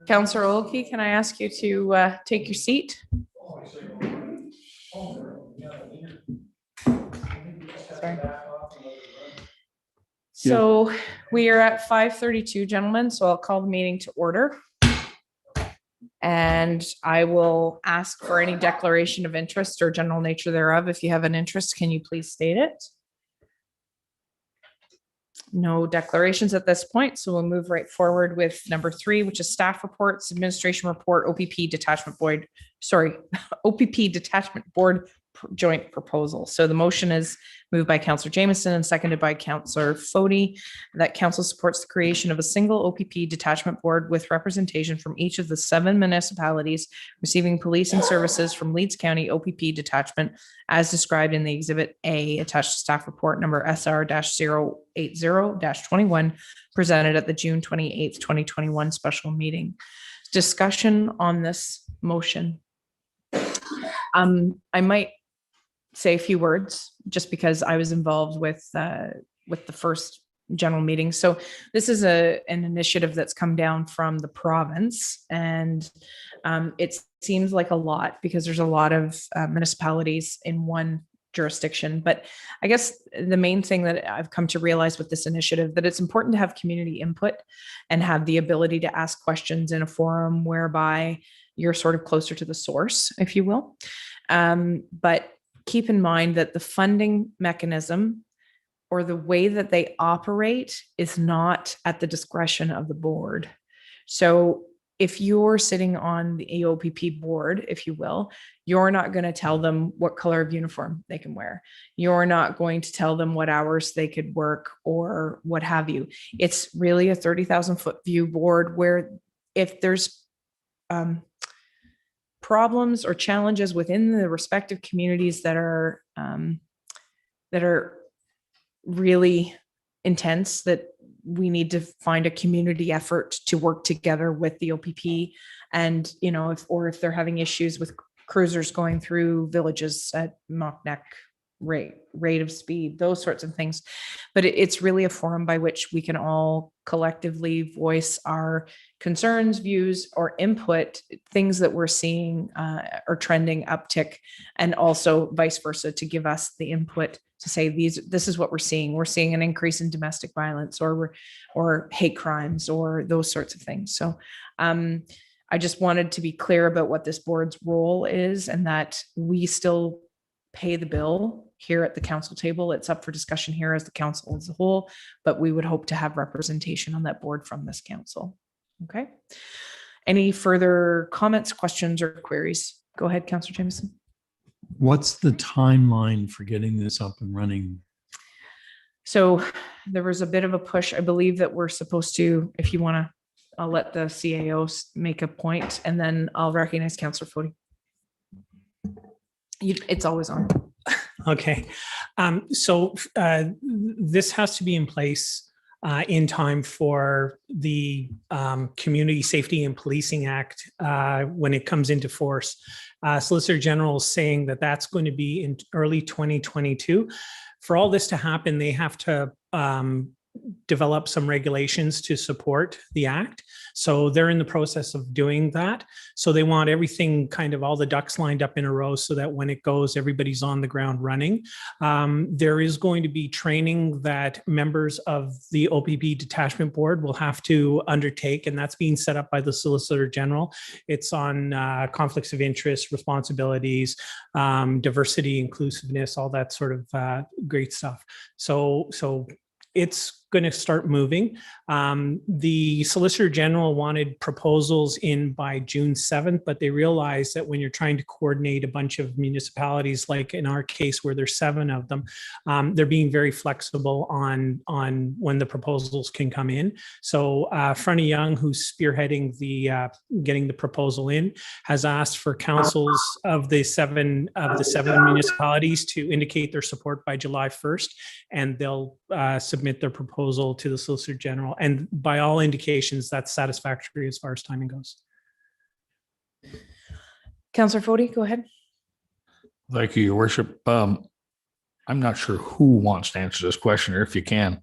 Councillor Olkey, can I ask you to take your seat? Sorry. So we are at 5:32, gentlemen, so I'll call the meeting to order. And I will ask for any declaration of interest or general nature thereof. If you have an interest, can you please state it? No declarations at this point, so we'll move right forward with number 3, which is staff reports, administration report, OPP Detachment Board, OPP Detachment Board joint proposal. So the motion is moved by Councillor Jameson and seconded by Councillor Fody that council supports the creation of a single OPP detachment board with representation from each of the 7 municipalities receiving policing services from Leeds County OPP detachment as described in the Exhibit A attached to staff report number SR-080-21 presented at the June 28th, 2021 special meeting. Discussion on this motion. I might say a few words just because I was involved with the first general meeting. So this is an initiative that's come down from the province, and it seems like a lot because there's a lot of municipalities in one jurisdiction. But I guess the main thing that I've come to realize with this initiative that it's important to have community input and have the ability to ask questions in a forum whereby you're sort of closer to the source, if you will. But keep in mind that the funding mechanism or the way that they operate is not at the discretion of the board. So if you're sitting on the AOPP board, if you will, you're not going to tell them what color of uniform they can wear. You're not going to tell them what hours they could work or what have you. It's really a 30,000 foot view board where if there's problems or challenges within the respective communities that are really intense, that we need to find a community effort to work together with the OPP. And, you know, if they're having issues with cruisers going through villages at Mockneck rate of speed, those sorts of things. But it's really a forum by which we can all collectively voice our concerns, views, or input things that we're seeing or trending uptick, and also vice versa to give us the input to say this is what we're seeing. We're seeing an increase in domestic violence or hate crimes or those sorts of things. So I just wanted to be clear about what this board's role is and that we still pay the bill here at the council table. It's up for discussion here as the council as a whole, but we would hope to have representation on that board from this council. Okay. Any further comments, questions, or queries? Go ahead, Councillor Jameson. What's the timeline for getting this up and running? So there was a bit of a push. I believe that we're supposed to, if you want to, I'll let the CAO make a point and then I'll recognize Councillor Fody. It's always on. Okay. So this has to be in place in time for the Community Safety and Policing Act when it comes into force. Solicitor General is saying that that's going to be in early 2022. For all this to happen, they have to develop some regulations to support the act. So they're in the process of doing that. So they want everything kind of all the ducks lined up in a row so that when it goes, everybody's on the ground running. There is going to be training that members of the OPP Detachment Board will have to undertake, and that's being set up by the Solicitor General. It's on conflicts of interest, responsibilities, diversity, inclusiveness, all that sort of great stuff. So it's going to start moving. The Solicitor General wanted proposals in by June 7th, but they realized that when you're trying to coordinate a bunch of municipalities, like in our case where there's 7 of them, they're being very flexible on when the proposals can come in. So Fronty Young, who's spearheading the getting the proposal in, has asked for councils of the seven municipalities to indicate their support by July 1st, and they'll submit their proposal to the Solicitor General. And by all indications, that's satisfactory as far as timing goes. Councillor Fody, go ahead. Thank you, Your Worship. I'm not sure who wants to answer this question, or if you can.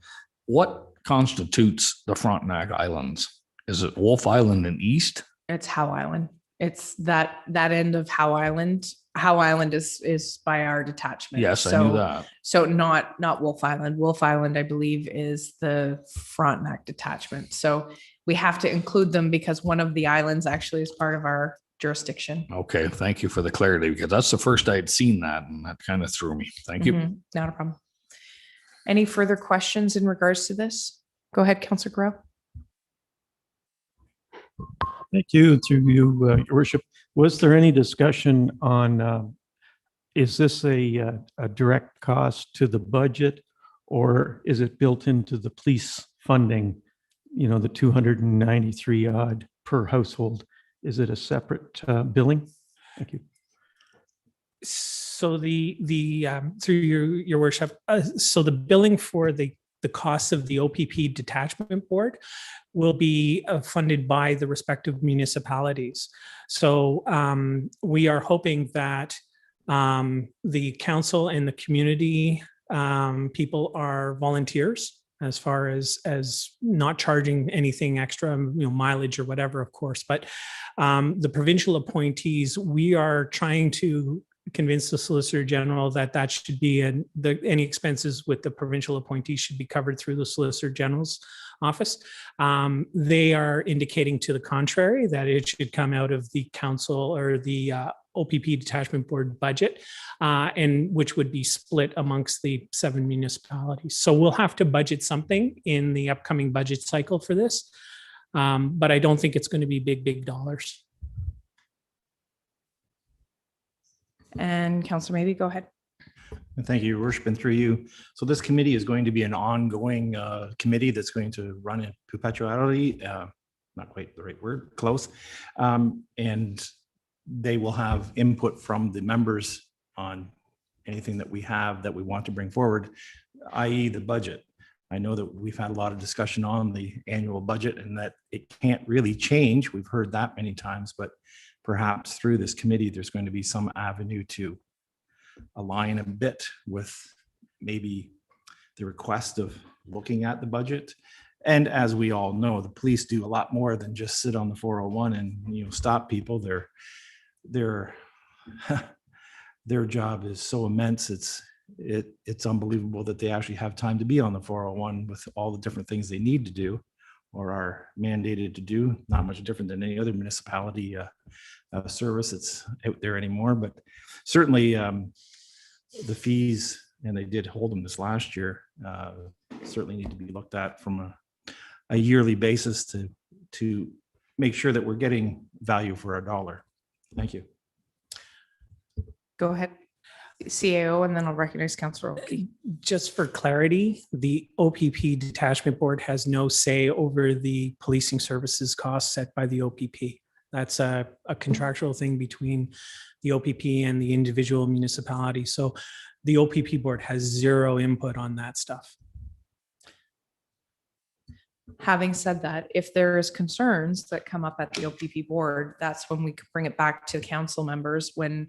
What constitutes the Frontenac Islands? Is it Wolf Island and East? It's Howe Island. It's that end of Howe Island. Howe Island is by our detachment. Yes, I knew that. So not Wolf Island. Wolf Island, I believe, is the Frontenac detachment. So we have to include them because one of the islands actually is part of our jurisdiction. Okay, thank you for the clarity, because that's the first I'd seen that, and that kind of threw me. Thank you. Not a problem. Any further questions in regards to this? Go ahead, Councillor Grow. Thank you. Through you, Your Worship. Was there any discussion on, is this a direct cost to the budget, or is it built into the police funding, you know, the 293 odd per household? Is it a separate billing? Thank you. So through your worship, so the billing for the costs of the OPP detachment board will be funded by the respective municipalities. So we are hoping that the council and the community people are volunteers, as far as not charging anything extra, mileage or whatever, of course. But the provincial appointees, we are trying to convince the Solicitor General that should be any expenses with the provincial appointees should be covered through the Solicitor General's office. They are indicating to the contrary, that it should come out of the council or the OPP Detachment Board budget, and which would be split amongst the 7 municipalities. So we'll have to budget something in the upcoming budget cycle for this, but I don't think it's going to be big dollars. And Councillor Maybe, go ahead. Thank you, Your Worship, and through you. So this committee is going to be an ongoing committee that's going to run in perpetuity, not quite the right word, close. And they will have input from the members on anything that we have that we want to bring forward, i.e. the budget. I know that we've had a lot of discussion on the annual budget and that it can't really change. We've heard that many times, but perhaps through this committee, there's going to be some avenue to align a bit with maybe the request of looking at the budget. And as we all know, the police do a lot more than just sit on the 401 and stop people. Their job is so immense. It's unbelievable that they actually have time to be on the 401 with all the different things they need to do or are mandated to do. Not much different than any other municipality service that's out there anymore. But certainly the fees, and they did hold them this last year, certainly need to be looked at from a yearly basis to make sure that we're getting value for our dollar. Thank you. Go ahead, CAO, and then I'll recognize Councillor Oki. Just for clarity, the OPP Detachment Board has no say over the policing services costs set by the OPP. That's a contractual thing between the OPP and the individual municipality. So the OPP board has zero input on that stuff. Having said that, if there is concerns that come up at the OPP board, that's when we could bring it back to council members when,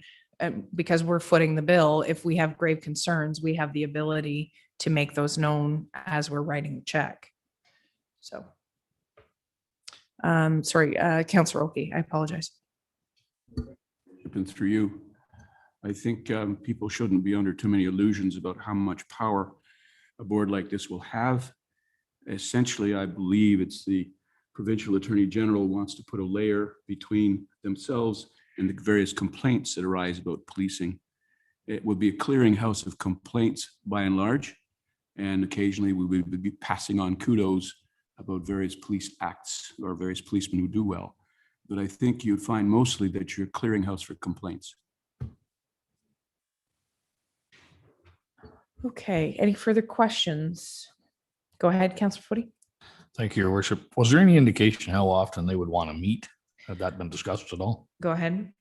because we're footing the bill. If we have grave concerns, we have the ability to make those known as we're writing the check. So. Sorry, Councillor Oki, I apologize. And through you, I think people shouldn't be under too many illusions about how much power a board like this will have. Essentially, I believe it's the provincial attorney general wants to put a layer between themselves and the various complaints that arise about policing. It would be a clearinghouse of complaints by and large, and occasionally we would be passing on kudos about various police acts or various policemen who do well. But I think you'd find mostly that you're a clearinghouse for complaints. Okay, any further questions? Go ahead, Councillor Footy. Thank you, Your Worship. Was there any indication how often they would want to meet? Had that been discussed at all? Go ahead.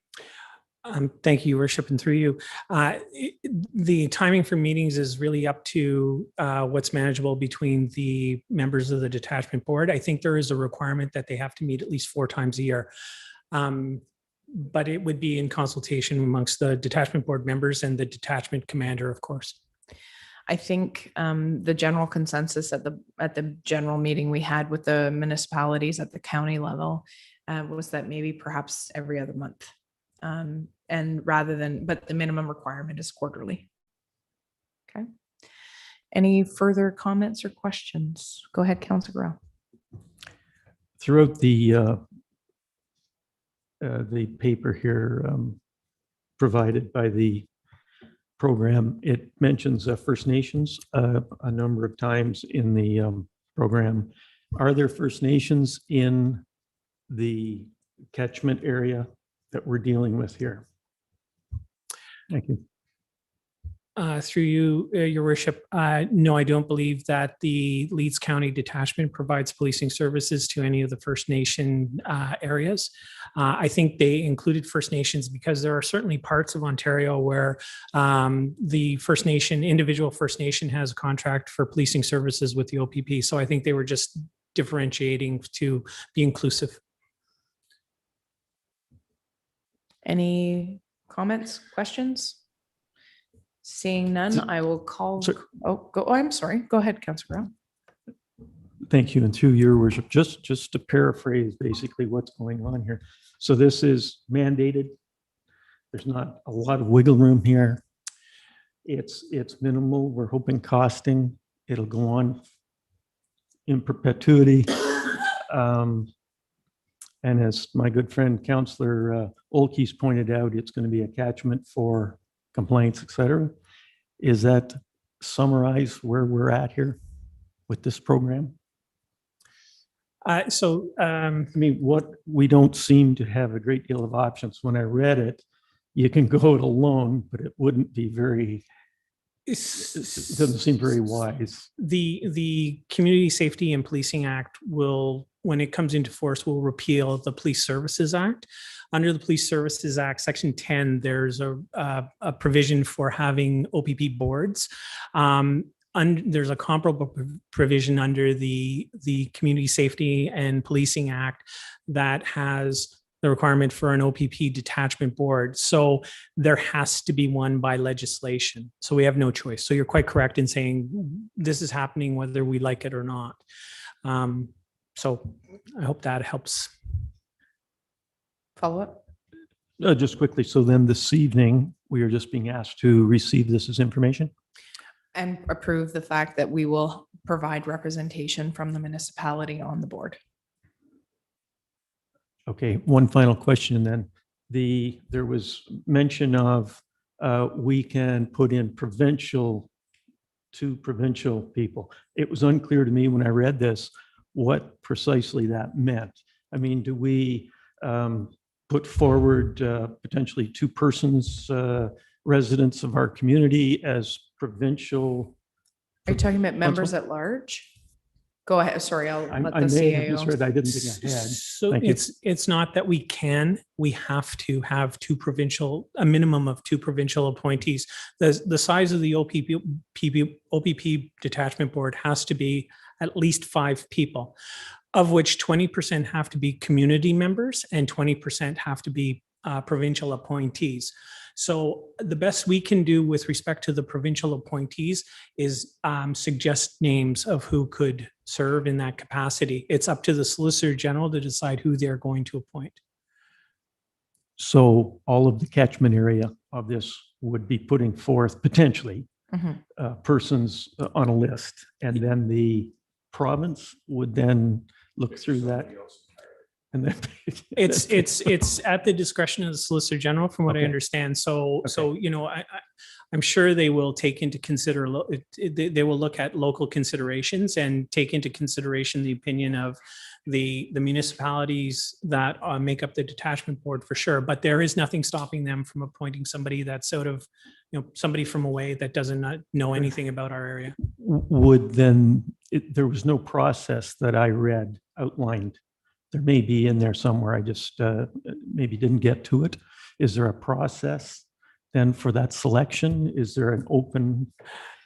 Thank you, Your Worship, and through you. The timing for meetings is really up to what's manageable between the members of the detachment board. I think there is a requirement that they have to meet at least 4 times a year. But it would be in consultation amongst the detachment board members and the detachment commander, of course. I think the general consensus at the general meeting we had with the municipalities at the county level was that maybe perhaps every other month. And but the minimum requirement is quarterly. Okay. Any further comments or questions? Go ahead, Councilor Grow. Throughout the paper here provided by the program, it mentions First Nations a number of times in the program. Are there First Nations in the catchment area that we're dealing with here? Thank you. Through you, Your Worship, no, I don't believe that the Leeds County Detachment provides policing services to any of the First Nation areas. I think they included First Nations because there are certainly parts of Ontario where the First Nation, individual First Nation has a contract for policing services with the OPP. So I think they were just differentiating to be inclusive. Any comments, questions? Seeing none, I will call. I'm sorry. Go ahead, Councilor Brown. Thank you. And through your worship, just to paraphrase basically what's going on here. So this is mandated. There's not a lot of wiggle room here. It's minimal. We're hoping costing. It'll go on in perpetuity. And as my good friend Councillor Olkes pointed out, it's going to be a catchment for complaints, et cetera. Is that summarize where we're at here with this program? I mean, what we don't seem to have a great deal of options. When I read it, you can go it alone, but it wouldn't be very, it doesn't seem very wise. The Community Safety and Policing Act will, when it comes into force, will repeal the Police Services Act. Under the Police Services Act, Section 10, there's a provision for having OPP boards. There's a comparable provision under the Community Safety and Policing Act that has the requirement for an OPP detachment board. So there has to be one by legislation. So we have no choice. So you're quite correct in saying this is happening whether we like it or not. So I hope that helps. Follow up? Just quickly, so then this evening, we are just being asked to receive this as information? And approve the fact that we will provide representation from the municipality on the board. Okay, one final question then. There was mention of we can put in provincial people. It was unclear to me when I read this what precisely that meant. I mean, do we put forward potentially two persons, residents of our community as provincial? Are you talking about members at large? Go ahead. Sorry, I'll let I the may have CAO. misread. I didn't think I had. So Thank you. it's not that we can, we have to have a minimum of two provincial appointees. The size of the OPP detachment board has to be at least 5 people, of which 20% have to be community members and 20% have to be provincial appointees. So the best we can do with respect to the provincial appointees is suggest names of who could serve in that capacity. It's up to the Solicitor General to decide who they're going to appoint. So all of the catchment area of this would be putting forth potentially persons on a list, and then the province would then look through that. And then It's at the discretion of the Solicitor General, from what I understand. So you know, I'm sure they will take into they will look at local considerations and take into consideration the opinion of the municipalities that make up the detachment board for sure. But there is nothing stopping them from appointing somebody that's sort of, you know, somebody from away that doesn't know anything about our area. Would then, there was no process that I read outlined. There may be in there somewhere. I just maybe didn't get to it. Is there a process then for that selection? Is there an open?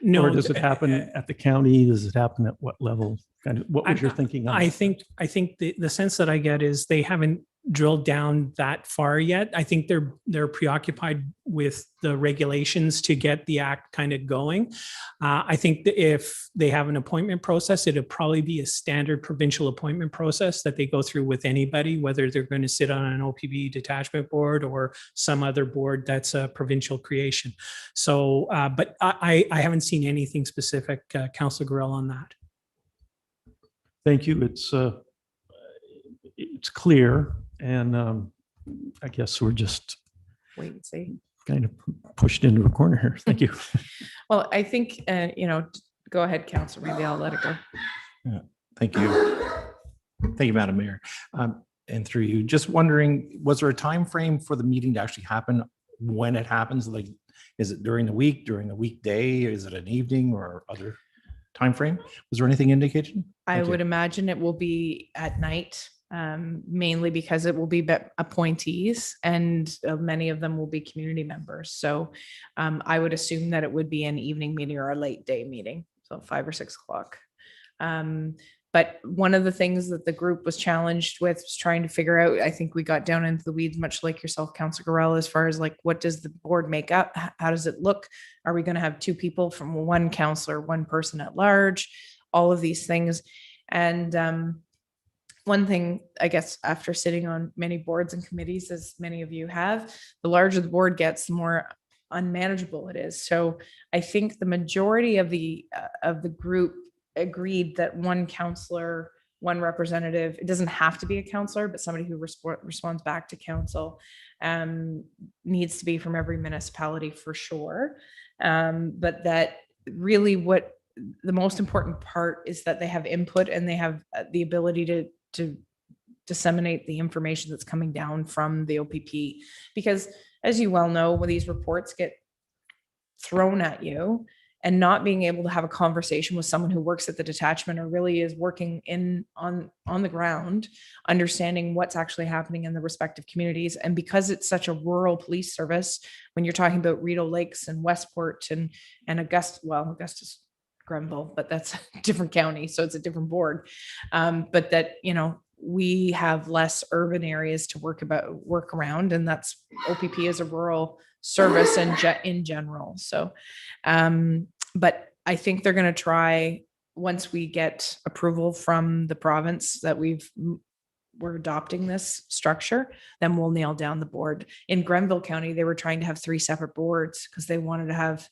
No. Or does it happen at the county? Does it happen at what level? Kind of, what was your thinking on I that? think the sense that I get is they haven't drilled down that far yet. I think they're preoccupied with the regulations to get the act kind of going. I think that if they have an appointment process, it'd probably be a standard provincial appointment process that they go through with anybody, whether they're going to sit on an OPP detachment board or some other board that's a provincial creation. So, but I haven't seen anything specific, Councillor Gorell, on that. Thank you. It's clear, and I guess we're just Wait and see. kind of pushed into a corner here. Thank you. Well, I think, go ahead, Councillor. Maybe I'll let it go. Thank you. Thank you, Madam Mayor. And through you, just wondering, was there a time frame for the meeting to actually happen when it happens? Like, is it during the week, during the weekday? Is it an evening or other time frame? Was there anything indicated? I would imagine it will be at night, mainly because it will be appointees and many of them will be community members. So I would assume that it would be an evening meeting or a late day meeting, so 5 or 6 o'clock. But one of the things that the group was challenged with was trying to figure out, I think we got down into the weeds, much like yourself, Councillor Gorell, as far as like, what does the board make up? How does it look? Are we going to have 2 people from one councillor, 1 person at large, all of these things? And one thing, I guess, after sitting on many boards and committees, as many of you have, the larger the board gets, the more unmanageable it is. So I think the majority of the group agreed that 1 councillor, 1 representative, it doesn't have to be a councillor, but somebody who responds back to council needs to be from every municipality for sure. But that really what the most important part is that they have input and they have the ability to disseminate the information that's coming down from the OPP. Because as you well know, when these reports get thrown at you, and not being able to have a conversation with someone who works at the detachment or really is working on the ground, understanding what's actually happening in the respective communities. And because it's such a rural police service, when you're talking about Rideau Lakes and Westport and Augusta's Grenville, but that's a different county, so it's a different board. But that, we have less urban areas to work around, and that's OPP is a rural service in general. So, but I think they're going to try, once we get approval from the province that we're adopting this structure, then we'll nail down the board. In Grenville County, they were trying to have 3 separate boards because they wanted to have,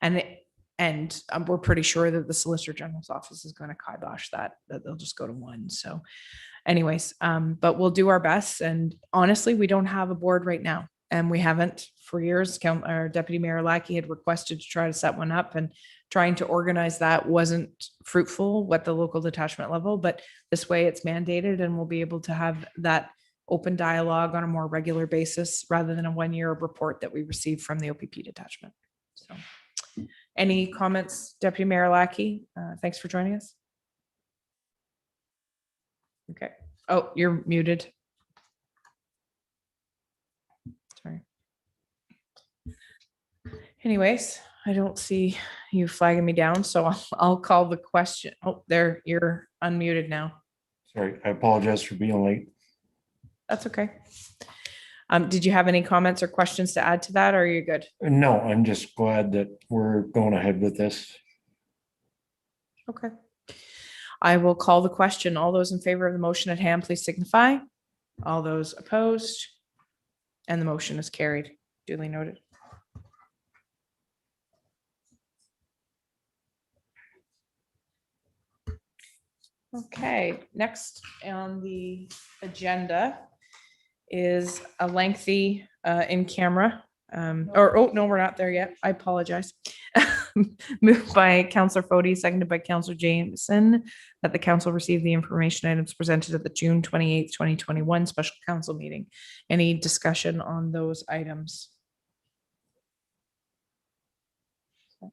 and we're pretty sure that the Solicitor General's office is going to kibosh that they'll just go to 1. So anyways, but we'll do our best. And honestly, we don't have a board right now. And we haven't for years. Our Deputy Mayor Lackey had requested to try to set one up, and trying to organize that wasn't fruitful at the local detachment level. But this way it's mandated, and we'll be able to have that open dialogue on a more regular basis rather than a 1-year report that we receive from the OPP detachment. So any comments, Deputy Mayor Lackey? Thanks for joining us. Okay. Oh, you're muted. Sorry. Anyways, I don't see you flagging me down, so I'll call the question. Oh, there, you're unmuted now. Sorry, I apologize for being late. That's okay. Did you have any comments or questions to add to that, or are you good? No, I'm just glad that we're going ahead with this. Okay. I will call the question. All those in favor of the motion at hand, please signify. All those opposed, and the motion is carried. Duly noted. Okay, next on the agenda is a lengthy in camera. Oh no, we're not there yet. I apologize. Moved by Councillor Fody, seconded by Councillor Jameson, that the council receive the information items presented at the June 28th, 2021 special council meeting. Any discussion on those items? Did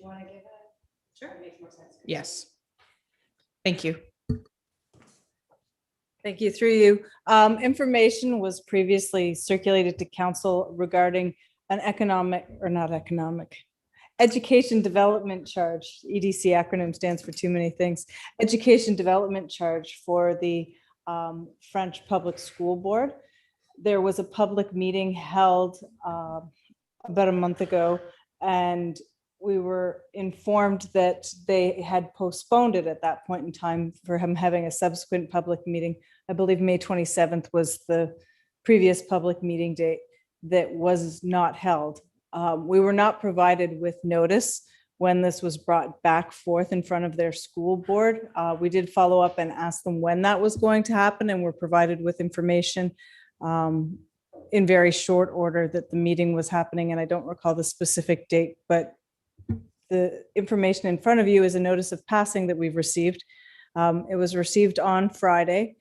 you want to give it? Sure. It makes more sense. Yes. Thank you. Thank you. Through you. Information was previously circulated to council regarding an education development charge. EDC acronym stands for too many things. Education development charge for the French Public School Board. There was a public meeting held about a month ago, and we were informed that they had postponed it at that point in time for him having a subsequent public meeting. I believe May 27th was the previous public meeting date that was not held. We were not provided with notice when this was brought back forth in front of their school board. We did follow up and ask them when that was going to happen, and were provided with information in very short order that the meeting was happening. And I don't recall the specific date, but the information in front of you is a notice of passing that we've received. It was received on Friday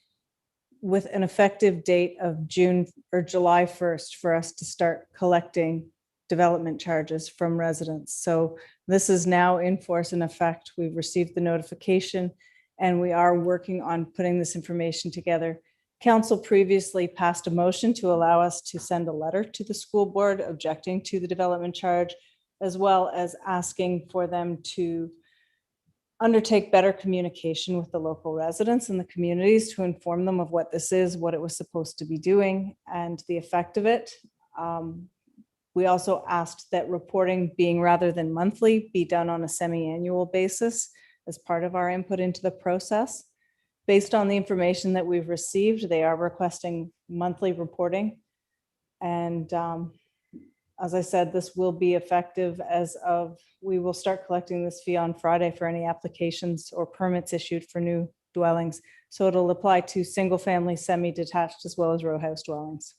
with an effective date of June or July 1st for us to start collecting development charges from residents. So this is now in force and effect. We've received the notification and we are working on putting this information together. Council previously passed a motion to allow us to send a letter to the school board objecting to the development charge, as well as asking for them to undertake better communication with the local residents and the communities to inform them of what this is, what it was supposed to be doing, and the effect of it. We also asked that reporting, being rather than monthly, be done on a semi-annual basis as part of our input into the process. Based on the information that we've received, they are requesting monthly reporting. And as I said, this will be effective as of, we will start collecting this fee on Friday for any applications or permits issued for new dwellings. So it'll apply to single family, semi-detached, as well as row house dwellings.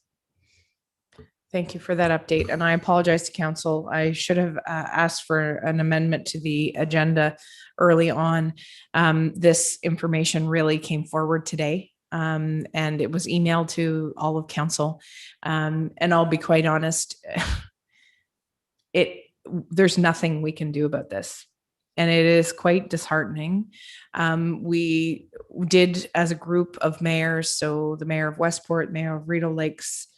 Thank you for that update. And I apologize to council. I should have asked for an amendment to the agenda early on. This information really came forward today. And it was emailed to all of council. And I'll be quite honest, there's nothing we can do about this. And it is quite disheartening. We did, as a group of mayors, so the mayor of Westport, mayor of Rideau Lakes,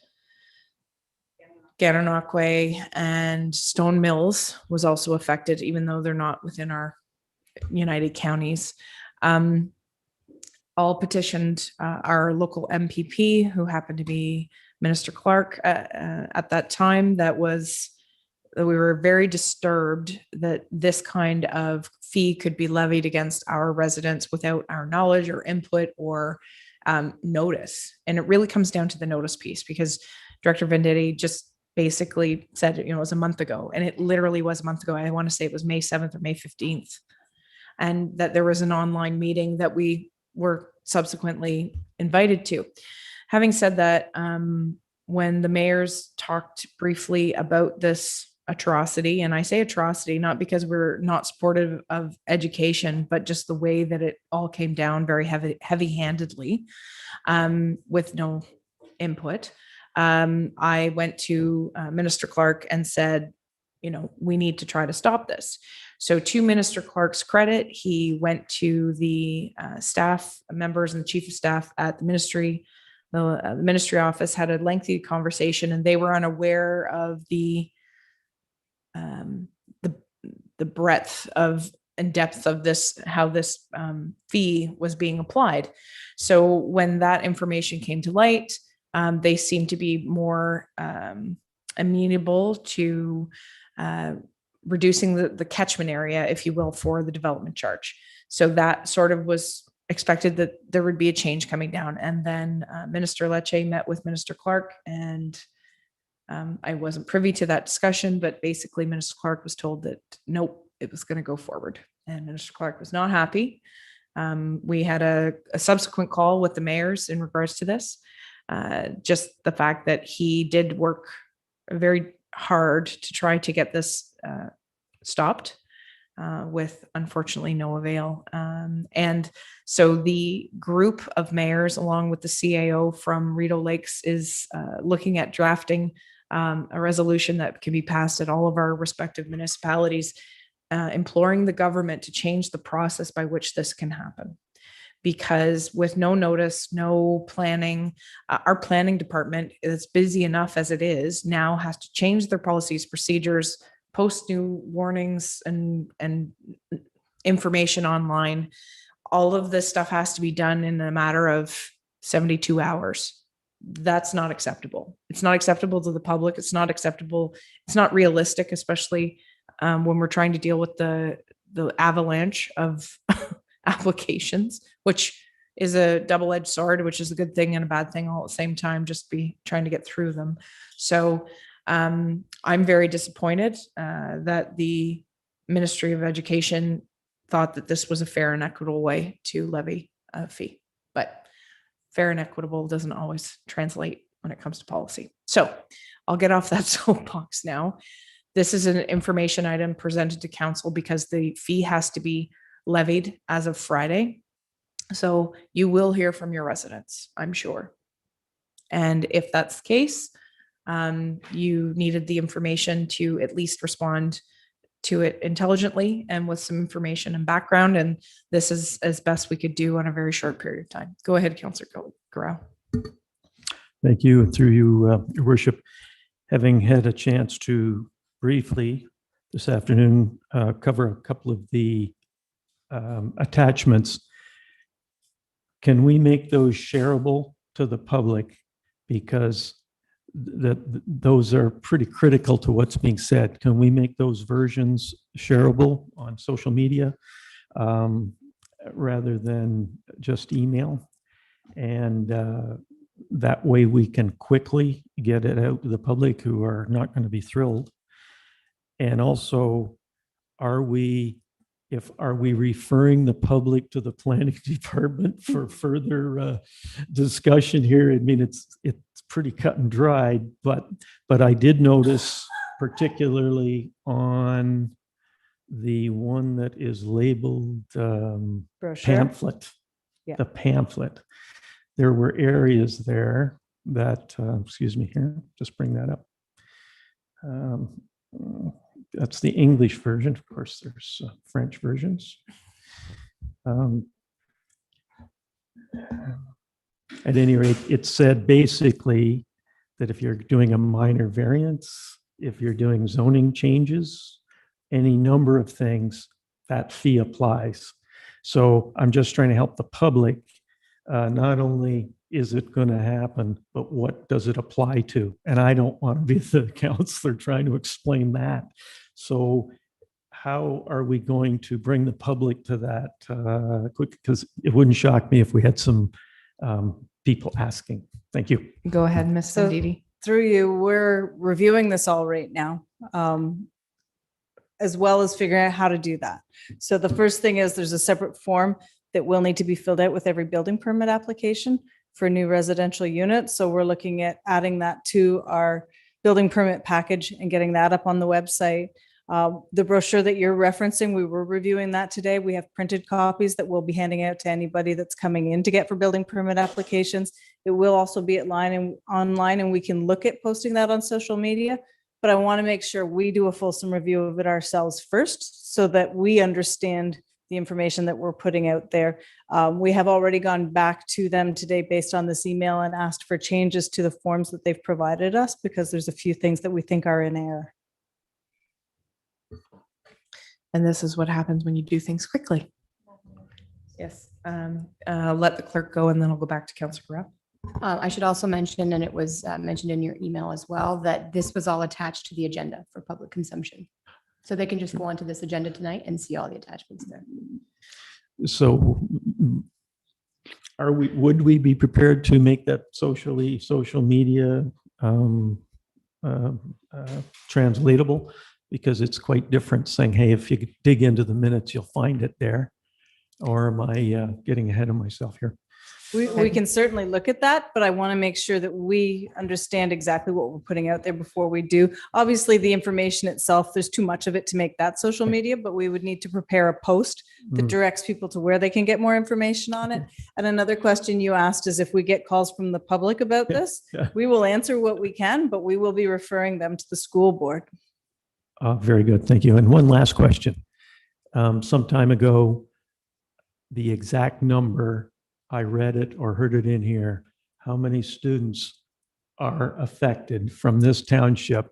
Gananoque, and Stone Mills was also affected, even though they're not within our United Counties. All petitioned our local MPP, who happened to be Minister Clark at that time. We were very disturbed that this kind of fee could be levied against our residents without our knowledge or input or notice. And it really comes down to the notice piece, because Director Venditti just basically said, it was a month ago, and it literally was a month ago. I want to say it was May 7th or May 15th. And that there was an online meeting that we were subsequently invited to. Having said that, when the mayors talked briefly about this atrocity, and I say atrocity, not because we're not supportive of education, but just the way that it all came down very heavy-handedly with no input. I went to Minister Clark and said, we need to try to stop this. So to Minister Clark's credit, he went to the staff members and the chief of staff at the ministry. The ministry office had a lengthy conversation, and they were unaware of the breadth of and depth of this, how this fee was being applied. So when that information came to light, they seemed to be more amenable to reducing the catchment area, if you will, for the development charge. So that sort of was expected that there would be a change coming down. And then Minister Lecce met with Minister Clark, and I wasn't privy to that discussion, but basically Minister Clark was told that, nope, it was going to go forward. And Minister Clark was not happy. We had a subsequent call with the mayors in regards to this. Just the fact that he did work very hard to try to get this stopped, with unfortunately no avail. And so the group of mayors, along with the CAO from Rideau Lakes, is looking at drafting a resolution that can be passed at all of our respective municipalities, imploring the government to change the process by which this can happen. Because with no notice, no planning, our planning department is busy enough as it is, now has to change their policies, procedures, post new warnings and information online. All of this stuff has to be done in a matter of 72 hours. That's not acceptable. It's not acceptable to the public. It's not acceptable. It's not realistic, especially when we're trying to deal with the avalanche of applications, which is a double-edged sword, which is a good thing and a bad thing all at the same time, just be trying to get through them. So I'm very disappointed that the Ministry of Education thought that this was a fair and equitable way to levy a fee, but fair and equitable doesn't always translate when it comes to policy. So I'll get off that soapbox now. This is an information item presented to council because the fee has to be levied as of Friday. So you will hear from your residents, I'm sure. And if that's the case, you needed the information to at least respond to it intelligently and with some information and background. And this is as best we could do on a very short period of time. Go ahead, Councillor Garau. Thank you. And through you, Your Worship, having had a chance to briefly this afternoon cover a couple of the attachments, can we make those shareable to the public? Because those are pretty critical to what's being said. Can we make those versions shareable on social media rather than just email? And that way we can quickly get it out to the public who are not going to be thrilled. And also, are we referring the public to the planning department for further discussion here? I mean, it's pretty cut and dried, but I did notice, particularly on the one that is labeled Brochure. pamphlet, Yeah. the pamphlet, there were areas there that, excuse me here, just bring that up. That's the English version. Of course, there's French versions. At any rate, it said basically that if you're doing a minor variance, if you're doing zoning changes, any number of things, that fee applies. So I'm just trying to help the public. Not only is it going to happen, but what does it apply to? And I don't want to be the counselor trying to explain that. So how are we going to bring the public to that quick? Because it wouldn't shock me if we had some people asking. Thank you. Go ahead, Ms. So- Sanditi. Through you, we're reviewing this all right now, as well as figuring out how to do that. So the first thing is there's a separate form that will need to be filled out with every building permit application for new residential units. So we're looking at adding that to our building permit package and getting that up on the website. The brochure that you're referencing, we were reviewing that today. We have printed copies that we'll be handing out to anybody that's coming in to get for building permit applications. It will also be online, and we can look at posting that on social media. But I want to make sure we do a fulsome review of it ourselves first so that we understand the information that we're putting out there. We have already gone back to them today based on this email and asked for changes to the forms that they've provided us because there's a few things that we think are in error. And this is what happens when you do things quickly. Yes. Let the clerk go and then I'll go back to Councillor Grau. I should also mention, and it was mentioned in your email as well, that this was all attached to the agenda for public consumption. So they can just go onto this agenda tonight and see all the attachments there. So would we be prepared to make that social media translatable? Because it's quite different saying, hey, if you dig into the minutes, you'll find it there. Or am I getting ahead of myself here? We can certainly look at that, but I want to make sure that we understand exactly what we're putting out there before we do. Obviously, the information itself, there's too much of it to make that social media, but we would need to prepare a post that directs people to where they can get more information on it. And another question you asked is if we get calls from the public about this, we will answer what we can, but we will be referring them to the school board. Very good. Thank you. And one last question. Some time ago, the exact number, I read it or heard it in here, how many students are affected from this township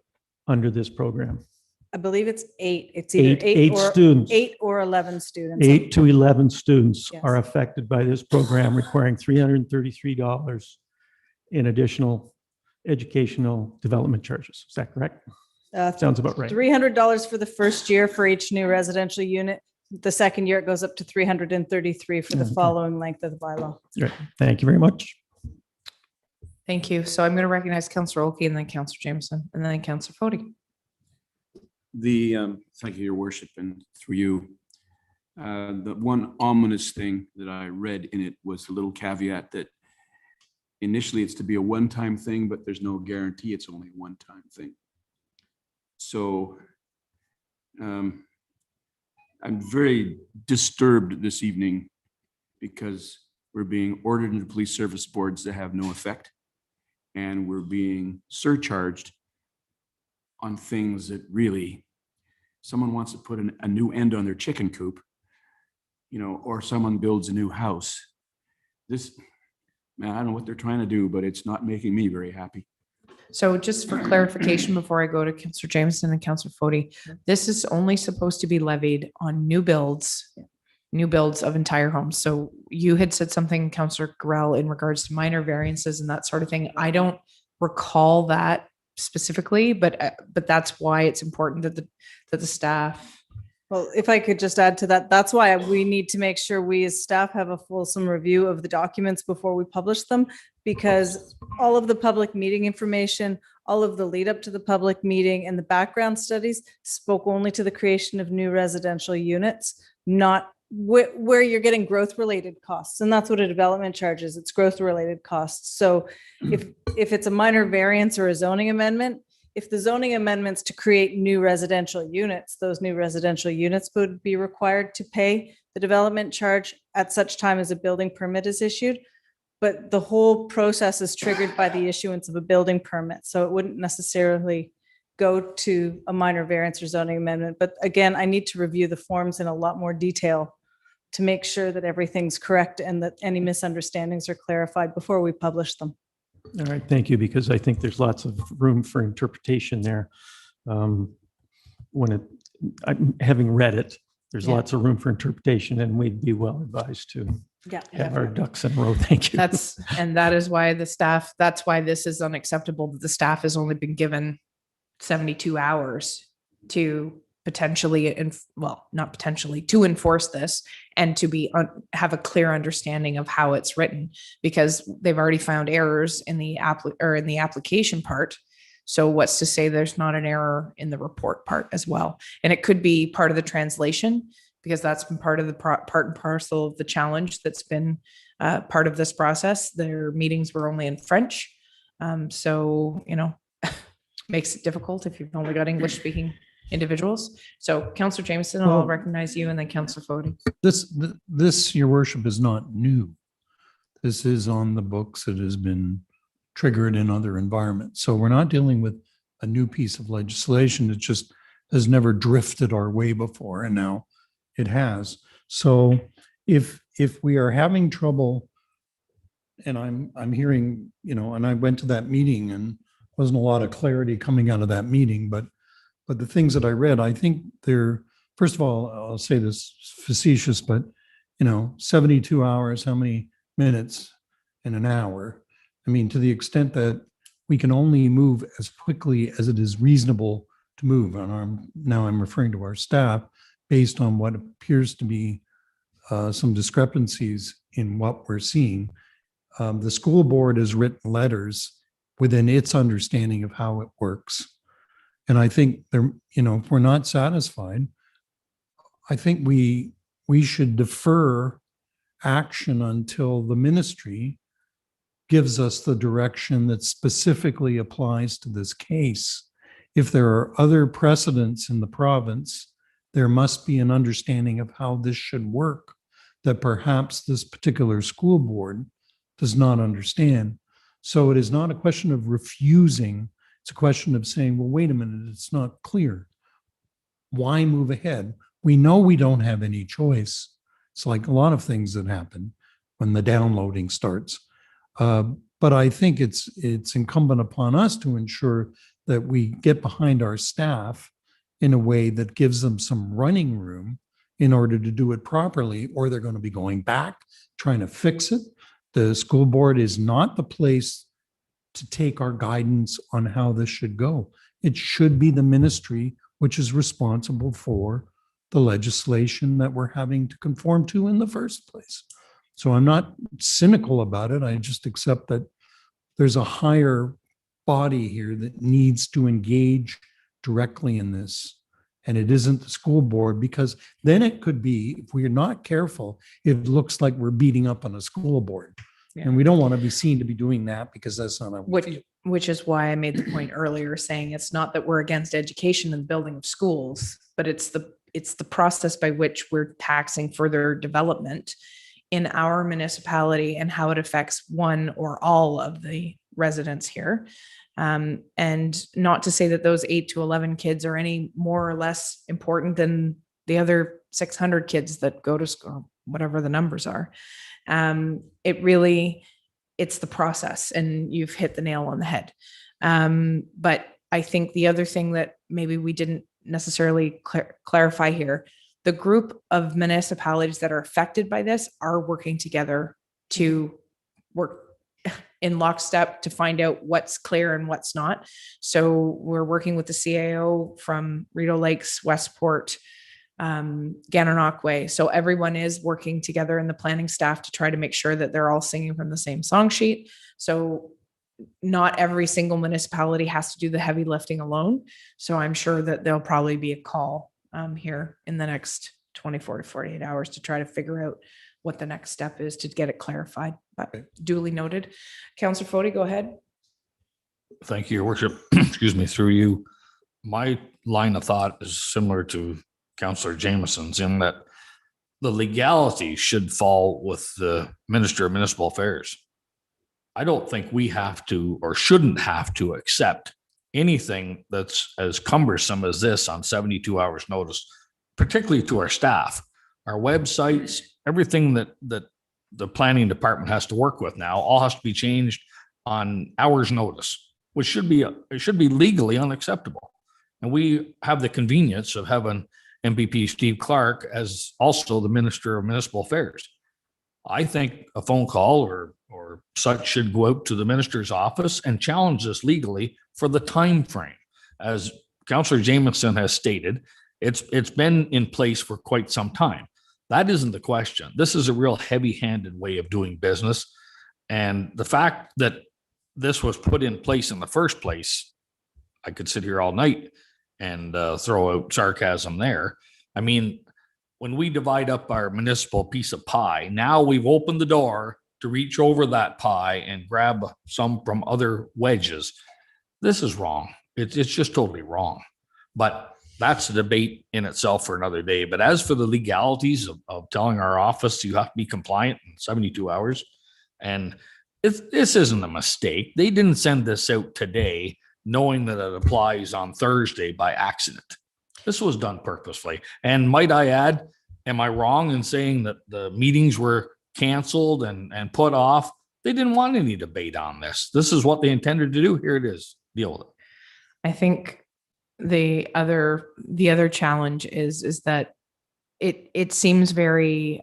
under this program? I believe it's 8. It's either Eight or students. 8 or 11 students. 8 to 11 students Yes. are affected by this program, requiring $333 in additional educational development charges. Is that correct? Sounds about right. $300 for the first year for each new residential unit. The second year, it goes up to $333 for the Okay. following length of the bylaw. Great. Thank you very much. Thank you. So I'm going to recognize Councillor Olkey and then Councillor Jameson and then Councillor Fody. Thank you, Your Worship, and through you. The one ominous thing that I read in it was a little caveat that initially it's to be a one-time thing, but there's no guarantee it's only a one-time thing. So I'm very disturbed this evening because we're being ordered into police service boards that have no effect, and we're being surcharged on things that really, someone wants to put a new end on their chicken coop, or someone builds a new house. This, man, I don't know what they're trying to do, but it's not making me very happy. So just for clarification, before I go to Councillor Jameson and Councillor Fody, this is only supposed to be levied on new builds of entire homes. So you had said something, Councillor Garrell, in regards to minor variances and that sort of thing. I don't recall that specifically, but that's why it's important that the staff. Well, if I could just add to that, that's why we need to make sure we as staff have a fulsome review of the documents before we publish them, because all of the public meeting information, all of the lead up to the public meeting and the background studies spoke only to the creation of new residential units, not where you're getting growth related costs. And that's what a development charge is. It's growth related costs. So if it's a minor variance or a zoning amendment, if the zoning amendments to create new residential units, those new residential units would be required to pay the development charge at such time as a building permit is issued. But the whole process is triggered by the issuance of a building permit. So it wouldn't necessarily go to a minor variance or zoning amendment. But again, I need to review the forms in a lot more detail to make sure that everything's correct and that any misunderstandings are clarified before we publish them. All right, thank you, because I think there's lots of room for interpretation there. Having read it, there's Yeah. lots of room for interpretation, and we'd be well advised to Yeah. have our ducks in a row. Thank you. That is why that's why this is unacceptable, that the staff has only been given 72 hours to potentially, to enforce this and to have a clear understanding of how it's written, because they've already found errors in the application part. So what's to say there's not an error in the report part as well? And it could be part of the translation, because that's been part of the part and parcel of the challenge that's been part of this process. Their meetings were only in French. So, makes it difficult if you've only got English speaking individuals. So Councillor Jameson, I'll Well, recognize you, and then Councillor Fody. This, Your Worship, is not new. This is on the books. It has been triggered in other environments. So we're not dealing with a new piece of legislation. It just has never drifted our way before, and now it has. So if we are having trouble, and I'm hearing, and I went to that meeting and wasn't a lot of clarity coming out of that meeting, but the things that I read, I think they're, first of all, I'll say this facetious, but 72 hours, how many minutes in an hour? I mean, to the extent that we can only move as quickly as it is reasonable to move. And now I'm referring to our staff, based on what appears to be some discrepancies in what we're seeing. The school board has written letters within its understanding of how it works. And I think if we're not satisfied, I think we should defer action until the ministry gives us the direction that specifically applies to this case. If there are other precedents in the province, there must be an understanding of how this should work that perhaps this particular school board does not understand. So it is not a question of refusing. It's a question of saying, well, wait a minute, it's not clear. Why move ahead? We know we don't have any choice. It's like a lot of things that happen when the downloading starts. But I think it's incumbent upon us to ensure that we get behind our staff in a way that gives them some running room in order to do it properly, or they're going to be going back, trying to fix it. The school board is not the place to take our guidance on how this should go. It should be the ministry which is responsible for the legislation that we're having to conform to in the first place. So I'm not cynical about it. I just accept that there's a higher body here that needs to engage directly in this. And it isn't the school board, because then it could be, if we're not careful, it looks like we're beating up on a school board. Yeah. And we don't want to be seen to be doing that, because that's not how we feel. Which is why I made the point earlier saying it's not that we're against education and building of schools, but it's the process by which we're taxing further development in our municipality and how it affects one or all of the residents here. And not to say that those 8 to 11 kids are any more or less important than the other 600 kids that go to school, whatever the numbers are. It's the process, and you've hit the nail on the head. But I think the other thing that maybe we didn't necessarily clarify here, the group of municipalities that are affected by this are working together to work in lockstep to find out what's clear and what's not. So we're working with the CAO from Rideau Lakes, Westport, Gananoque. So everyone is working together in the planning staff to try to make sure that they're all singing from the same song sheet. So not every single municipality has to do the heavy lifting alone. So I'm sure that there'll probably be a call here in the next 24 to 48 hours to try to figure out what the next step is to get it clarified. But duly noted. Councillor Fody, go ahead. Thank you, Your Worship. Excuse me, through you. My line of thought is similar to Councillor Jameson's, in that the legality should fall with the Minister of Municipal Affairs. I don't think we have to, or shouldn't have to, accept anything that's as cumbersome as this on 72 hours notice, particularly to our staff, our websites, everything that the planning department has to work with now, all has to be changed on hours notice, which should be legally unacceptable. And we have the convenience of having MVP Steve Clark as also the Minister of Municipal Affairs. I think a phone call or such should go out to the minister's office and challenge this legally for the time frame. As Councillor Jameson has stated, it's been in place for quite some time. That isn't the question. This is a real heavy-handed way of doing business. And the fact that this was put in place in the first place, I could sit here all night and throw out sarcasm there. I mean, when we divide up our municipal piece of pie, now we've opened the door to reach over that pie and grab some from other wedges. This is wrong. It's just totally wrong. But that's a debate in itself for another day. But as for the legalities of telling our office you have to be compliant in 72 hours, and this isn't a mistake. They didn't send this out today knowing that it applies on Thursday by accident. This was done purposefully. And might I add, am I wrong in saying that the meetings were canceled and put off? They didn't want any debate on this. This is what they intended to do. Here it is. Deal with it. I think the other challenge is that it seems very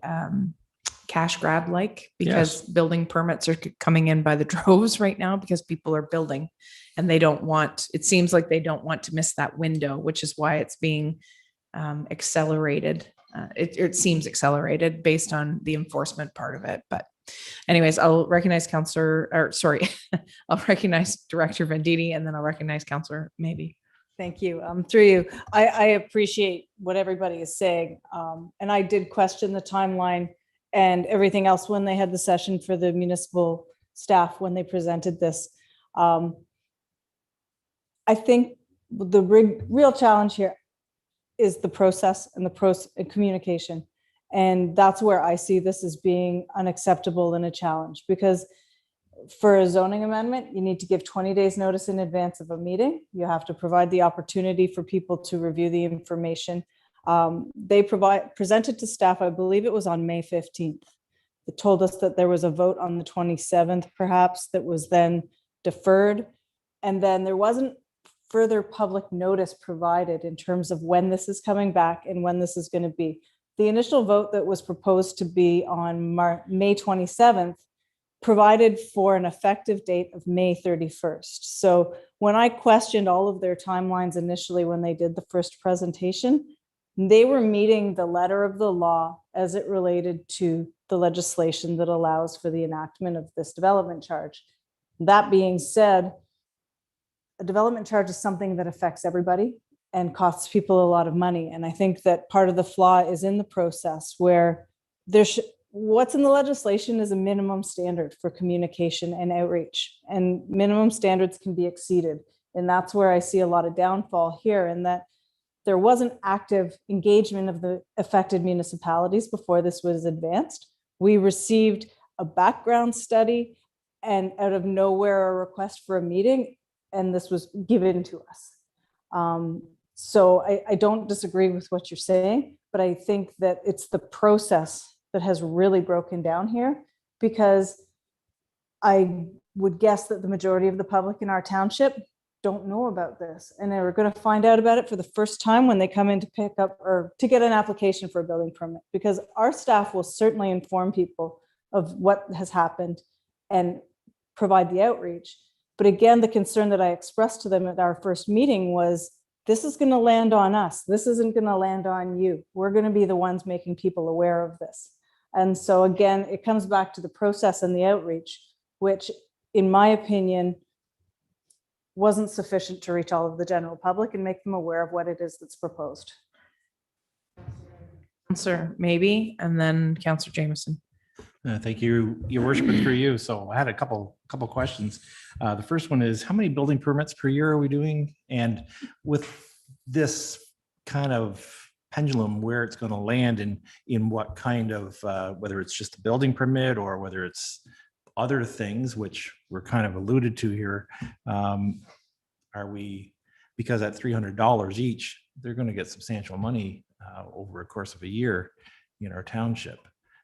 cash grab like, because building permits are coming in by the droves right now because people are building and it seems like they don't want to miss that window, which is why it's being accelerated. It seems accelerated based on the enforcement part of it. But anyways, I'll recognize I'll recognize Director Venditti, and then I'll recognize Councillor Maybe. Thank you. Through you, I appreciate what everybody is saying. And I did question the timeline and everything else when they had the session for the municipal staff, when they presented this. I think the real challenge here is the process and and communication. And that's where I see this as being unacceptable and a challenge, because for a zoning amendment, you need to give 20 days notice in advance of a meeting. You have to provide the opportunity for people to review the information. They presented to staff, I believe it was on May 15th. It told us that there was a vote on the 27th, perhaps, that was then deferred. And then there wasn't further public notice provided in terms of when this is coming back and when this is going to be. The initial vote that was proposed to be on May 27th provided for an effective date of May 31st. So when I questioned all of their timelines initially when they did the first presentation, they were meeting the letter of the law as it related to the legislation that allows for the enactment of this development charge. That being said, a development charge is something that affects everybody and costs people a lot of money. And I think that part of the flaw is in the process where what's in the legislation is a minimum standard for communication and outreach, and minimum standards can be exceeded. And that's where I see a lot of downfall here, in that there wasn't active engagement of the affected municipalities before this was advanced. We received a background study and out of nowhere a request for a meeting, and this was given to us. So I don't disagree with what you're saying, but I think that it's the process that has really broken down here, because I would guess that the majority of the public in our township don't know about this, and they're going to find out about it for the first time when they come in to pick up or to get an application for a building permit, because our staff will certainly inform people of what has happened and provide the outreach. But again, the concern that I expressed to them at our first meeting was, this is going to land on us. This isn't going to land on you. We're going to be the ones making people aware of this. And so again, it comes back to the process and the outreach, which in my opinion, wasn't sufficient to reach all of the general public and make them aware of what it is that's proposed. Councillor Maybe, and then Councillor Jameson. Thank you, Your Worship, and through you. So I had a couple questions. The first one is, how many building permits per year are we doing? And with this kind of pendulum, where it's going to land and in what kind of, whether it's just a building permit or whether it's other things, which were kind of alluded to here, are we, because at $300 each, they're going to get substantial money over a course of a year in our township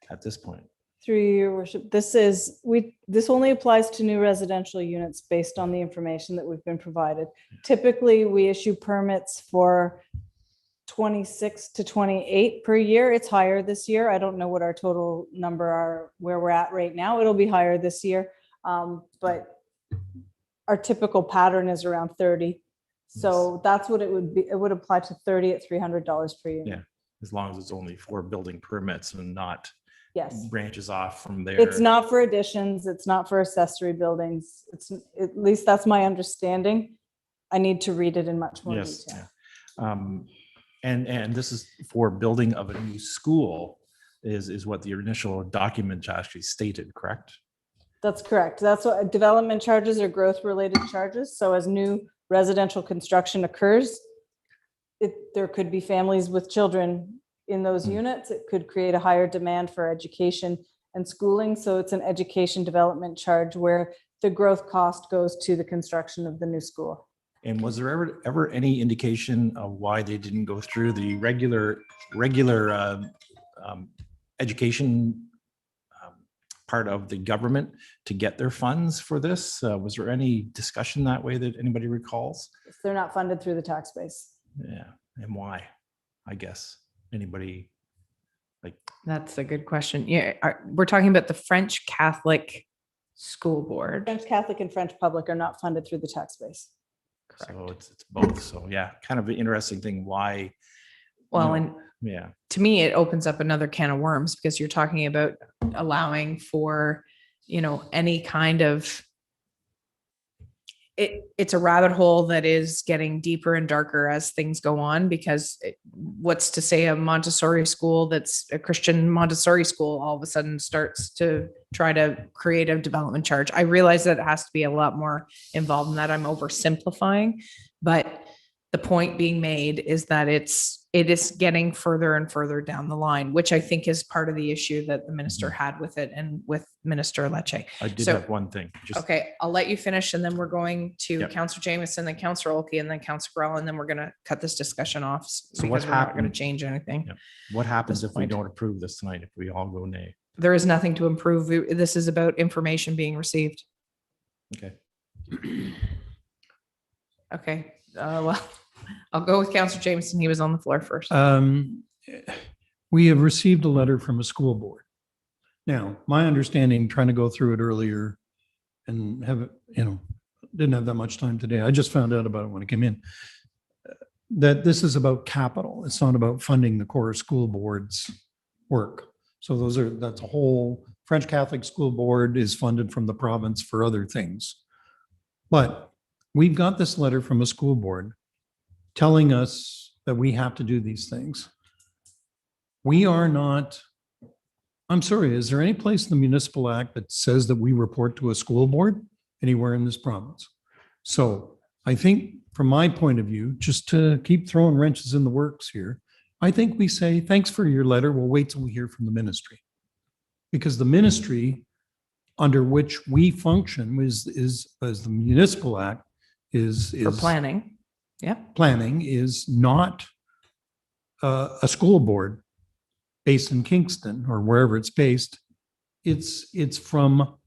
at this point. Through your worship, this only applies to new residential units based on the information that we've been provided. Typically, we issue permits for 26 to 28 per year. It's higher this year. I don't know what our total number are, where we're at right now. It'll be higher this year. But our typical pattern is around 30. So that's what it would be. It would apply to 30 at $300 per year. Yeah, as long as it's only for building permits and not Yes. branches off from there. It's not for additions. It's not for accessory buildings. It's, at least that's my understanding. I need to read it in much more detail. Yeah. And this is for building of a new school is what the initial document actually stated, correct? That's correct. That's what development charges are, growth related charges. So as new residential construction occurs, there could be families with children in those units. It could create a higher demand for education and schooling. So it's an education development charge where the growth cost goes to the construction of the new school. And was there ever any indication of why they didn't go through the regular education part of the government to get their funds for this? Was there any discussion that way that anybody recalls? They're not funded through the tax base. Yeah, and why? I guess anybody like. That's a good question. Yeah, we're talking about the French Catholic School Board. French Catholic and French public are not funded through the tax base. So it's both. So yeah, kind of an interesting thing. Why? Well, and yeah, to me, it opens up another can of worms, because you're talking about allowing for, any kind of, it's a rabbit hole that is getting deeper and darker as things go on, because what's to say a Montessori school that's a Christian Montessori school all of a sudden starts to try to create a development charge. I realize that it has to be a lot more involved in that. I'm oversimplifying, but the point being made is that it is getting further and further down the line, which I think is part of the issue that the minister had with it and with Minister Lecce. I did have one thing. Okay, I'll let you finish, and then we're going to Yep. Councillor Jameson, then Councillor Olkey, and then Councillor Grell, and then we're going to cut this discussion off So what because we're not going to happened- change anything. Yep. What happens if we point. don't approve this tonight? If we all go nay? There is nothing to improve. This is about information being received. Okay. Okay, Well, I'll go with Counselor Jameson. He was on the floor first. We have received a letter from a school board. Now, my understanding, trying to go through it earlier and have it, didn't have that much time today. I just found out about it when I came in. That this is about capital. It's not about funding the core school board's work. So that's a whole French Catholic School Board is funded from the province for other things. But we've got this letter from a school board telling us that we have to do these things. We are not, I'm sorry, is there any place in the Municipal Act that says that we report to a school board anywhere in this province? So I think from my point of view, just to keep throwing wrenches in the works here, I think we say, thanks for your letter. We'll wait till we hear from the ministry. Because the ministry under which we function is as the Municipal Act is For planning. Yeah. planning is not a school board based in Kingston or wherever it's based. It's from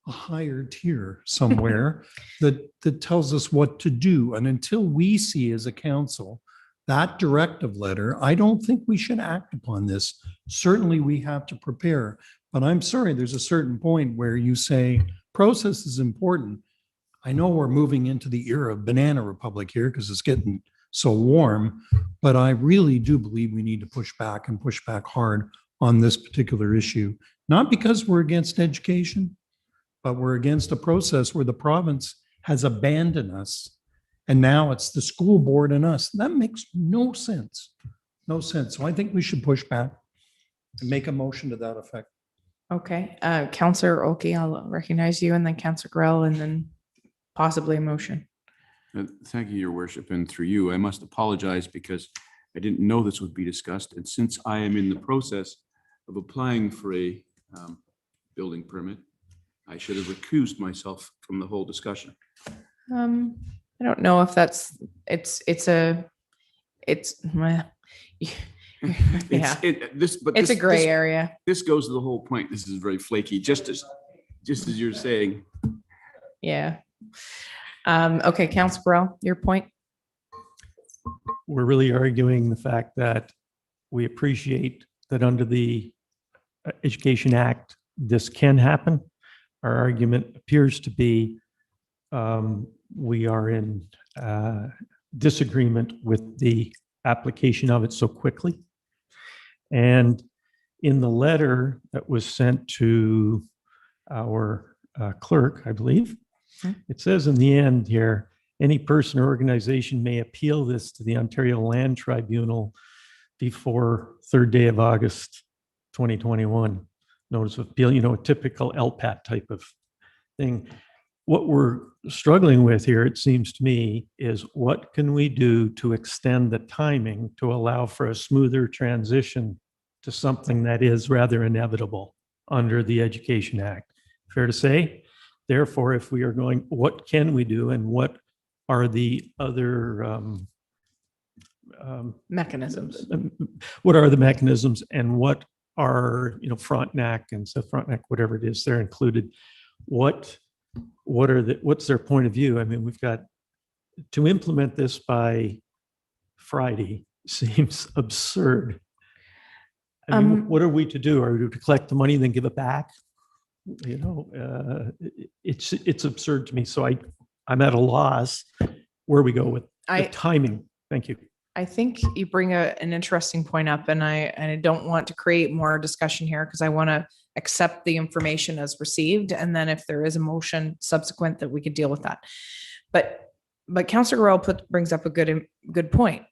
a higher tier somewhere that tells us what to do. And until we see as a council that directive letter, I don't think we should act upon this. Certainly we have to prepare, but I'm sorry, there's a certain point where you say process is important. I know we're moving into the era of banana republic here because it's getting so warm, but I really do believe we need to push back and push back hard on this particular issue. Not because we're against education, but we're against a process where the province has abandoned us. And now it's the school board and us. That makes no sense. No sense. So I think we should push back and make a motion to that effect. Okay. Counselor Oki, I'll recognize you, and then Counselor Grell, and then possibly a motion. Thank you, Your Worship, and through you, I must apologize because I didn't know this would be discussed. And since I am in the process of applying for a building permit, I should have recused myself from the whole discussion. I don't know if that's, it's well, yeah, it's a gray area. This goes to the whole point. This is very flaky, just as you're saying. Yeah. Okay, Councilor Burrell, your point. We're really arguing the fact that we appreciate that under the Education Act, this can happen. Our argument appears to be we are in disagreement with the application of it so quickly. And in the letter that was sent to our clerk, I believe, it says in the end here, any person or organization may appeal this to the Ontario Land Tribunal before 3rd day of August 2021. Notice of appeal, a typical LPAT type of thing. What we're struggling with here, it seems to me, is what can we do to extend the timing to allow for a smoother transition to something that is rather inevitable under the Education Act. Fair to say? Therefore, if we are going, what can we do and what are the other Mechanisms. What are the mechanisms and what are, Frontenac and so Frontenac, whatever it is, they're included. What's their point of view? I mean, we've got to implement this by Friday seems absurd. I mean, what are we to do? Are we to collect the money and then give it back? It's absurd to me. So I'm at a loss where we go with the timing. Thank you. I think you bring an interesting point up, and I don't want to create more discussion here because I want to accept the information as received, and then if there is a motion subsequent, that we could deal with that. But Councillor Royal brings up a good point.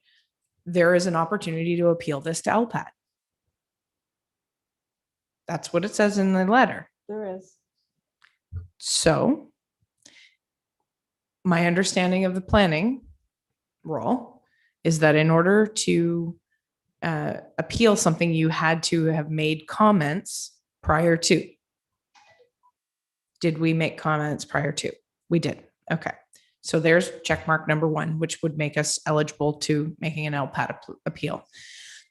There is an opportunity to appeal this to LPAT. That's what it says in the letter. There is. So my understanding of the planning role is that in order to appeal something, you had to have made comments prior to. Did we make comments prior to? We did. Okay. So there's check mark number 1, which would make us eligible to making an LPAT appeal.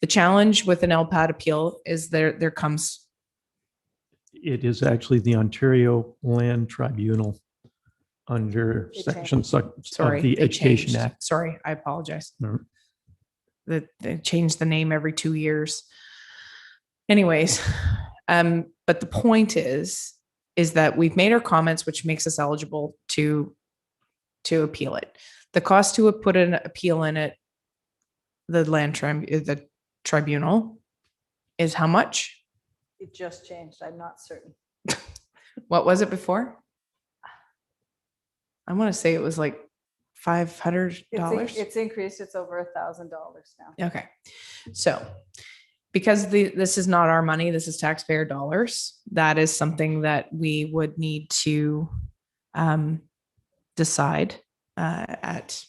The challenge with an LPAT appeal is there comes. It is actually the Ontario Land Tribunal. under It section of Sorry. the they Education changed. Act. Sorry, I apologize. No. They changed the name every 2 years. Anyways, but the point is that we've made our comments, which makes us eligible to appeal it. The cost to put an appeal in it, the tribunal, is how much? It just changed. I'm not certain. What was it before? I want to say it was like $500. It's increased. It's over $1,000 now. Okay. So because this is not our money, this is taxpayer dollars, that is something that we would need to decide at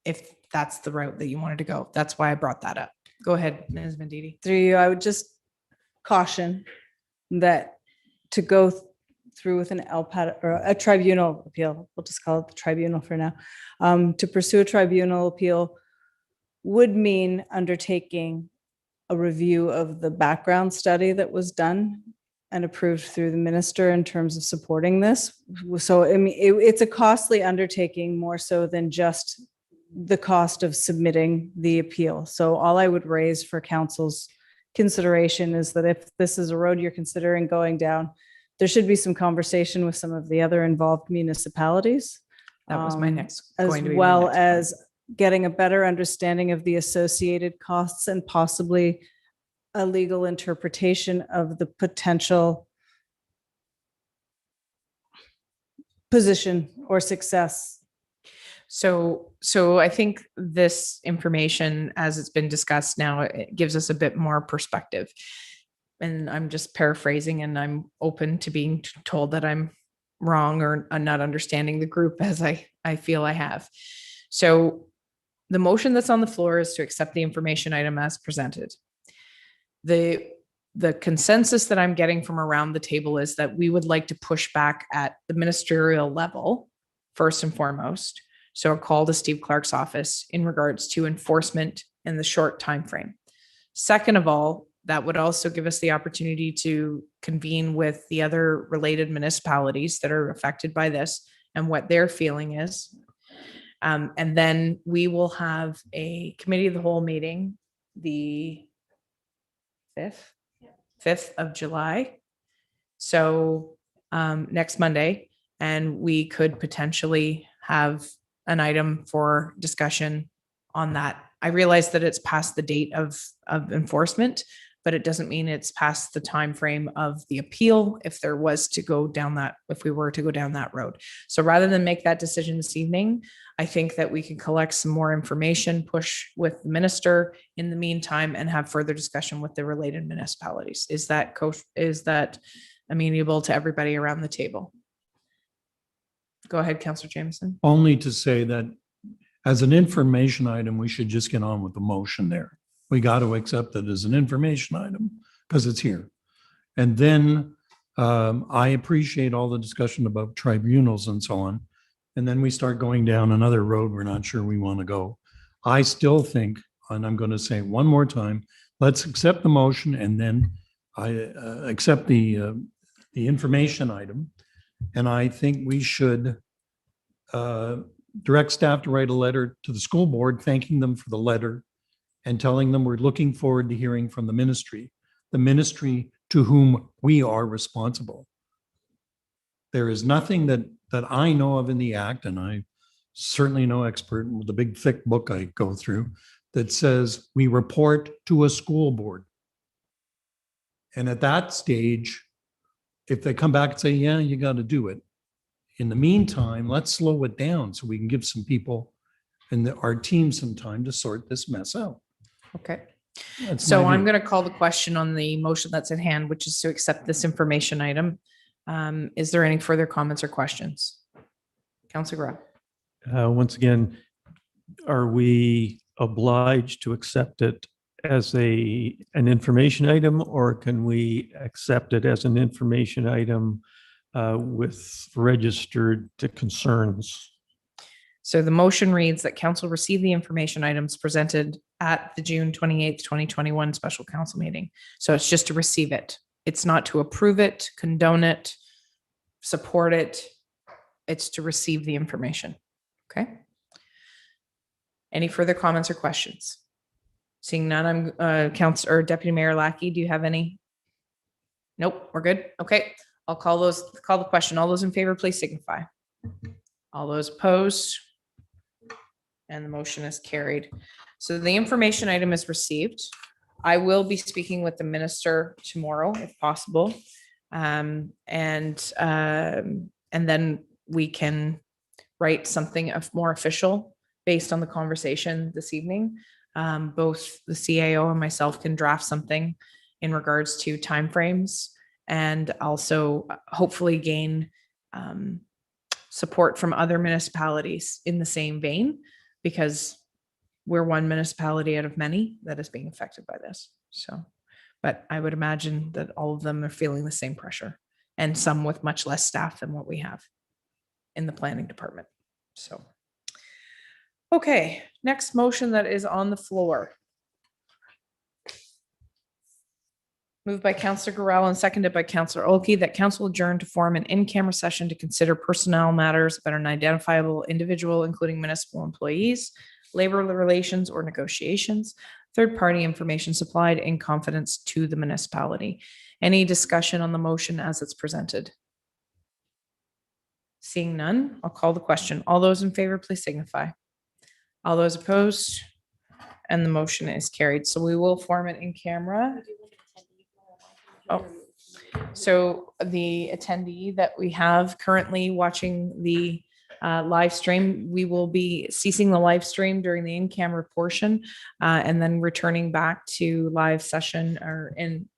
if that's the route that you wanted to go. That's why I brought that up. Go ahead, Ms. Mendidi. Through you, I would just caution that to go through with an LPAT or a tribunal appeal, we'll just call it the tribunal for now, to pursue a tribunal appeal would mean undertaking a review of the background study that was done and approved through the minister in terms of supporting this. So I mean, it's a costly undertaking more so than just the cost of submitting the appeal. So all I would raise for council's consideration is that if this is a road you're considering going down, there should be some conversation with some of the other involved municipalities. That was my next. As going to be my well next point. as getting a better understanding of the associated costs and possibly a legal interpretation of the potential position or success. So I think this information, as it's been discussed now, it gives us a bit more perspective. And I'm just paraphrasing, and I'm open to being told that I'm wrong or I'm not understanding the group as I feel I have. So the motion that's on the floor is to accept the information item as presented. The consensus that I'm getting from around the table is that we would like to push back at the ministerial level, first and foremost. So a call to Steve Clark's office in regards to enforcement in the short time frame. Second of all, that would also give us the opportunity to convene with the other related municipalities that are affected by this and what their feeling is. And then we will have a committee of the whole meeting, the 5th of July. So next Monday, and we could potentially have an item for discussion on that. I realize that it's past the date of enforcement, but it doesn't mean it's past the time frame of the appeal if we were to go down that road. So rather than make that decision this evening, I think that we can collect some more information, push with the minister in the meantime, and have further discussion with the related municipalities. Is that amenable to everybody around the table? Go ahead, Councillor Jameson. Only to say that as an information item, we should just get on with the motion there. We got to accept it as an information item because it's here. And then I appreciate all the discussion about tribunals and so on. And then we start going down another road we're not sure we want to go. I still think, and I'm going to say it one more time, let's accept the motion and then I accept the information item. And I think we should direct staff to write a letter to the school board, thanking them for the letter and telling them we're looking forward to hearing from the ministry to whom we are responsible. There is nothing that I know of in the act, and I certainly no expert with the big thick book I go through, that says we report to a school board. And at that stage, if they come back and say, yeah, you got to do it. In the meantime, let's slow it down so we can give some people and our team some time to sort this mess out. Okay. That's So my I'm view. going to call the question on the motion that's at hand, which is to accept this information item. Is there any further comments or questions? Councillor Grau. Once again, are we obliged to accept it as an information item, or can we accept it as an information item with registered concerns? So the motion reads that council receive the information items presented at the June 28th, 2021 special council meeting. So it's just to receive it. It's not to approve it, condone it, support it. it's to receive the information. Okay. Any further comments or questions? Seeing none, I'm Councilor or Deputy Mayor Lackey, do you have any? Nope, we're good. Okay, I'll call the question. All those in favor, please signify. All those opposed? And the motion is carried. So the information item is received. I will be speaking with the minister tomorrow, if possible. And then we can write something of more official based on the conversation this evening. Both the CAO and myself can draft something in regards to timeframes and also hopefully gain support from other municipalities in the same vein, because we're one municipality out of many that is being affected by this. So, but I would imagine that all of them are feeling the same pressure, and some with much less staff than what we have in the planning department. So, okay, next motion that is on the floor. Moved by Councillor Gorell and seconded by Councillor Olkey that council adjourn to form an in-camera session to consider personnel matters about an identifiable individual, including municipal employees, labor relations or negotiations, third-party information supplied in confidence to the municipality. Any discussion on the motion as it's presented? Seeing none, I'll call the question. All those in favor, please signify. All those opposed? And the motion is carried. So we will form it in camera. Oh, so the attendee that we have currently watching the live stream, we will be ceasing the live stream during the in-camera portion and then returning back to live session or in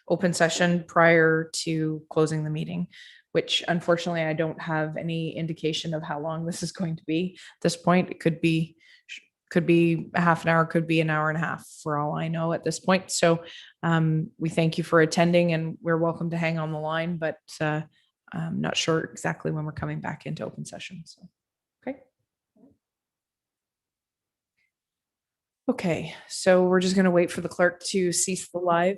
open session prior to closing the meeting, which unfortunately I don't have any indication of how long this is going to be. At this point, it could be a half an hour, could be an hour and a half for all I know at this point. So we thank you for attending, and we're welcome to hang on the line, but I'm not sure exactly when we're coming back into open session. So, okay. Okay, so we're just going to wait for the clerk to cease the live.